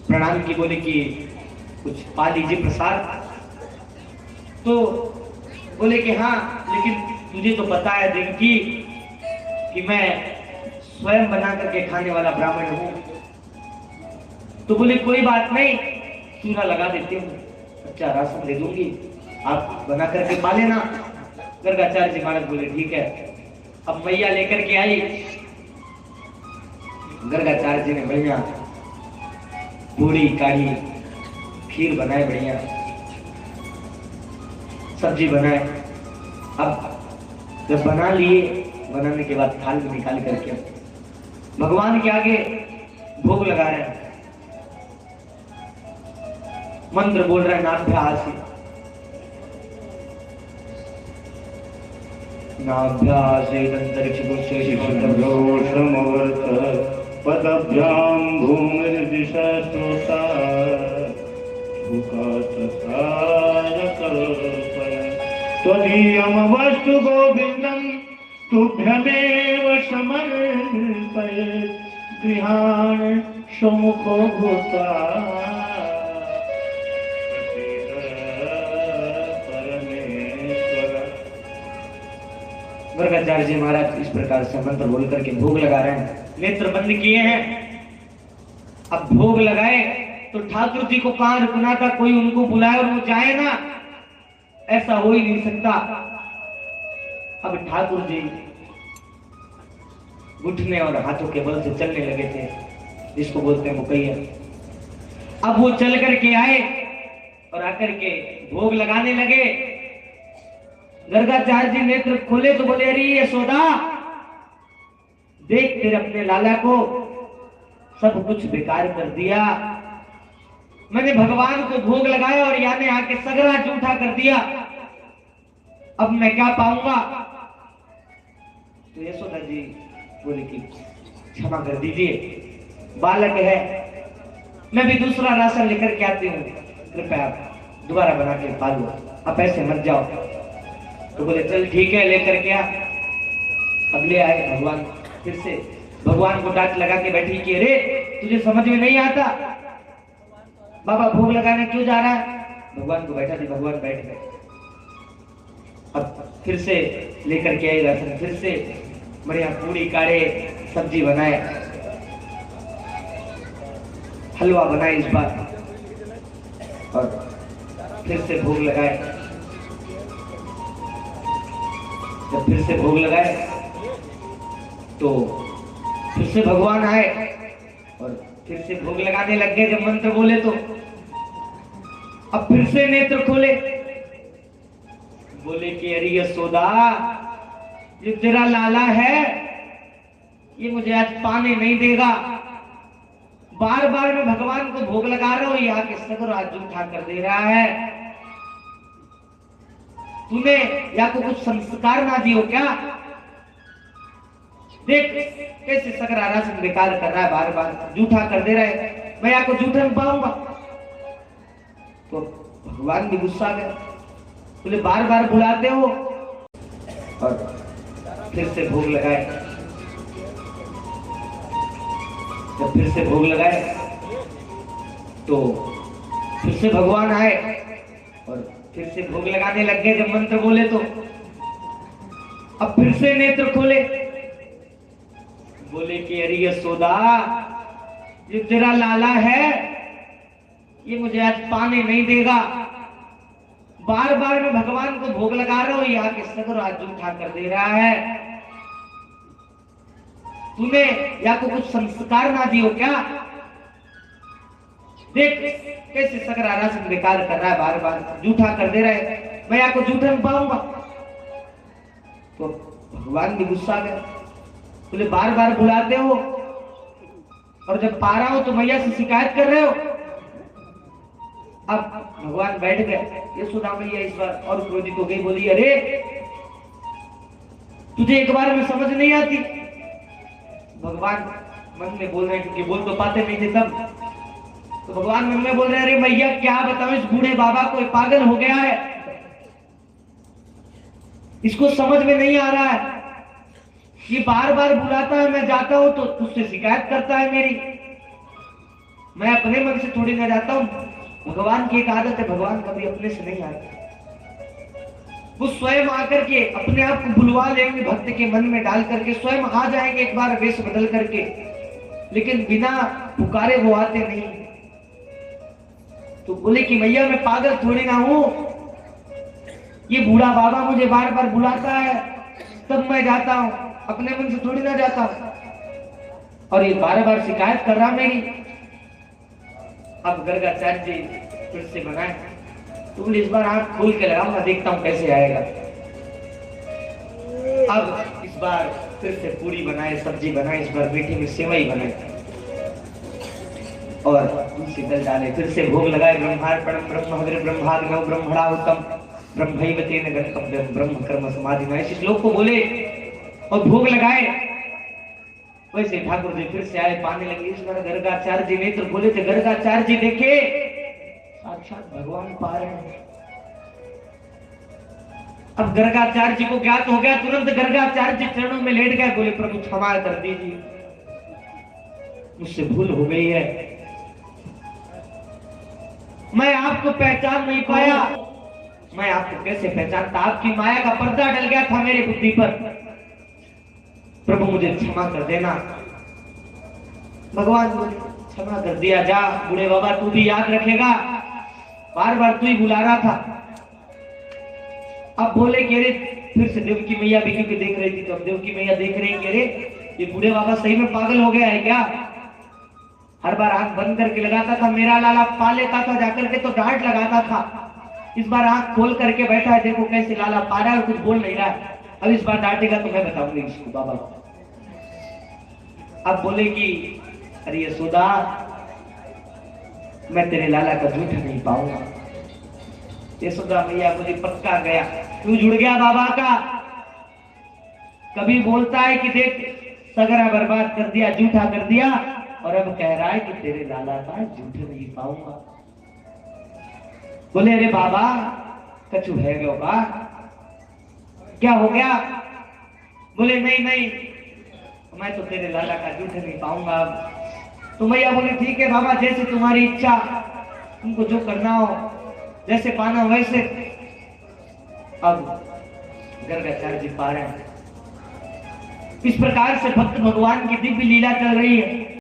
प्रणाम की, बोले कि कुछ पा लीजिए प्रसाद। तो बोले कि हाँ, लेकिन तुझे तो पता है रिंकी कि मैं स्वयं बना करके खाने वाला ब्राह्मण हूं। तो बोले कोई बात नहीं, चूरा लगा देती हूँ, अच्छा राशन दे दूंगी, आप बना करके पा लेना। गर्गाचार्य जी महाराज बोले ठीक है। अब मैया लेकर के आई, गर्गाचार्य जी ने बढ़िया पूरी काढ़ी खीर बनाए, बढ़िया सब्जी बनाए। अब जब बना लिए, बनाने के बाद थाल में निकाल करके भगवान के आगे भोग लगा रहे हैं, मंत्र बोल रहे हैं नाभ्यासी नाभ्यासे अंतरिक्ष गुस्से शिशुभ्योषमवर्त पदभ्याम भूमिर्दिशा श्रोता त्वदीयं वस्तु गोविंदं तुभ्यमेव समर्पये गृहाण सुमुखो भूत्वा गर्गाचार्य जी महाराज इस प्रकार से मंत्र बोल करके भोग लगा रहे हैं, नेत्र बंद किए हैं। अब भोग लगाए तो ठाकुर जी को कहां रुकना था, कोई उनको बुलाए और वो जाए ना, ऐसा हो ही नहीं सकता। अब ठाकुर जी घुटने और हाथों के बल से चलने लगे थे, जिसको बोलते हैं मुकैया। अब वो चल करके आए और आकर के भोग लगाने लगे। गर्गाचार्य जी नेत्र खोले तो बोले अरे यशोदा, देख तेरे अपने लाला को सब कुछ बेकार कर दिया। मैंने भगवान को भोग लगाया और याने आके सगरा जूठा कर दिया, अब मैं क्या पाऊंगा। तो यशोदा जी बोले कि क्षमा कर दीजिए, बालक है, मैं भी दूसरा राशन लेकर के आती हूँ, कृपया आप दोबारा बना के खा लो, आप ऐसे मत जाओ। तो बोले चल ठीक है, लेकर के आ। अब ले आए भगवान, फिर से भगवान को डांट लगा के बैठी कि अरे तुझे समझ में नहीं आता, बाबा भोग लगाने क्यों जा रहा है। भगवान को बैठा दी, भगवान बैठ गए। अब फिर से लेकर के आई राशन, फिर से बढ़िया पूरी काढ़े सब्जी बनाए, हलवा बनाए इस बार, और फिर से भोग लगाए। जब फिर से भोग लगाए तो फिर से भगवान आए और फिर से भोग लगाने लग गए। जब मंत्र बोले तो अब फिर से नेत्र खोले, बोले कि अरे यशोदा, ये तेरा लाला है, ये मुझे आज पाने नहीं देगा। बार बार मैं भगवान को भोग लगा रहा हूं, यहाँ के सगर आज जूठा कर दे रहा है। तूने या को कुछ संस्कार ना दियो क्या। देख कैसे सगरा राशन बेकार कर रहा है, बार बार जूठा कर दे रहा है, मैं या को जूठा नहीं पाऊंगा। तो भगवान भी गुस्सा गए, बोले बार बार बुलाते हो। और फिर से भोग लगाए। जब फिर से भोग लगाए तो फिर से भगवान आए और फिर से भोग लगाने लग गए। जब मंत्र बोले तो अब फिर से नेत्र खोले, बोले कि अरे यशोदा, ये तेरा लाला है, ये मुझे आज पाने नहीं देगा। बार बार मैं भगवान को भोग लगा रहा हूं, यहाँ के सगर आज जूठा कर दे रहा है। तूने या को कुछ संस्कार ना दियो क्या। देख कैसे सगरा राशन बेकार कर रहा है, बार बार जूठा कर दे रहा है, मैं या को जूठा नहीं पाऊंगा। तो भगवान भी गुस्सा गए, बोले बार बार बुलाते हो और जब पा रहा हो तो मैया से शिकायत कर रहे हो। अब भगवान बैठ गए। यशोदा मैया इस बार और क्रोधित हो गई, बोली अरे तुझे एक बार में समझ नहीं आती। भगवान मन में बोल रहे हैं, क्योंकि बोल तो पाते नहीं थे तब। तो भगवान मन में बोल रहे हैं अरे मैया क्या बताऊं, इस बूढ़े बाबा को पागल हो गया है, इसको समझ में नहीं आ रहा है। ये बार बार बुलाता है, मैं जाता हूं तो तुझसे शिकायत करता है मेरी। मैं अपने मन से थोड़ी ना जाता हूं। भगवान की एक आदत है, भगवान कभी अपने से नहीं आते, वो स्वयं आकर के अपने आप को बुलवा लेंगे, भक्त के मन में डाल करके स्वयं आ जाएंगे एक बार वेश बदल करके, लेकिन बिना पुकारे वो आते नहीं। तो बोले कि मैया मैं पागल थोड़ी ना हूं, ये बूढ़ा बाबा मुझे बार बार बुलाता है तब मैं जाता हूं, अपने मन से थोड़ी ना जाता हूं, और ये बार बार शिकायत कर रहा मेरी। अब गर्गाचार्य जी फिर से बनाए, तो बोले इस बार आंख खोल के लगाओ, मैं देखता हूं कैसे आएगा। अब इस बार फिर से पूरी बनाए, सब्जी बनाए, इस बार मीठी में सेवई बनाए और तुलसी दल डाले, फिर से भोग लगाए। ब्रह्मार्पणम ब्रह्म हविर ब्रह्माग्नौ ब्रह्मणाहुतम ब्रह्मैवतेन गन्तव्यम ब्रह्म कर्म समाधि में, इस श्लोक को बोले और भोग लगाए। वैसे ठाकुर जी फिर से आए, पाने लगे। इस बार गर्गाचार्य जी नेत्र खोले थे, गर्गाचार्य जी देखे साक्षात भगवान पा रहे हैं। अब गर्गाचार्य जी को ज्ञात हो गया, तुरंत गर्गाचार्य जी चरणों में लेट गए, बोले प्रभु क्षमा कर दीजिए, मुझसे भूल हो गई है, मैं आपको पहचान नहीं पाया। मैं आपको कैसे पहचानता, आपकी माया का पर्दा डल गया था मेरी बुद्धि पर, प्रभु मुझे क्षमा कर देना। भगवान बोले क्षमा कर दिया, जा बूढ़े बाबा तू भी याद रखेगा, बार बार तू ही बुला रहा था। अब बोले कि अरे फिर से देवकी मैया भी क्योंकि देख रही थी, तो अब देवकी मैया देख रही कि अरे ये बूढ़े बाबा सही में पागल हो गया है क्या, हर बार आंख बंद करके लगाता था, मेरा लाला पा लेता था जाकर के तो डांट लगाता था, इस बार आंख खोल करके बैठा है, देखो कैसे लाला पा रहा है, कुछ बोल नहीं रहा है, अब इस बार डांटेगा तो मैं बताऊंगी इसको बाबा। अब बोले कि अरे यशोदा मैं तेरे लाला का झूठ नहीं पाऊंगा। यशोदा मैया मुझे पक्का गया, तू जुड़ गया बाबा का, कभी बोलता है कि देख सगरा बर्बाद कर दिया, झूठा कर दिया, और अब कह रहा है कि तेरे लाला का झूठ नहीं पाऊंगा। बोले अरे बाबा कछु है बाबा, क्या हो गया? बोले नहीं नहीं मैं तो तेरे लाला का झूठ नहीं पाऊंगा। तो मैया बोले ठीक है बाबा, जैसे तुम्हारी इच्छा, तुमको जो करना हो, जैसे पाना हो वैसे। अब गर्गाचार्य जी पा रहे हैं। इस प्रकार से भक्त भगवान की दिव्य लीला चल रही है।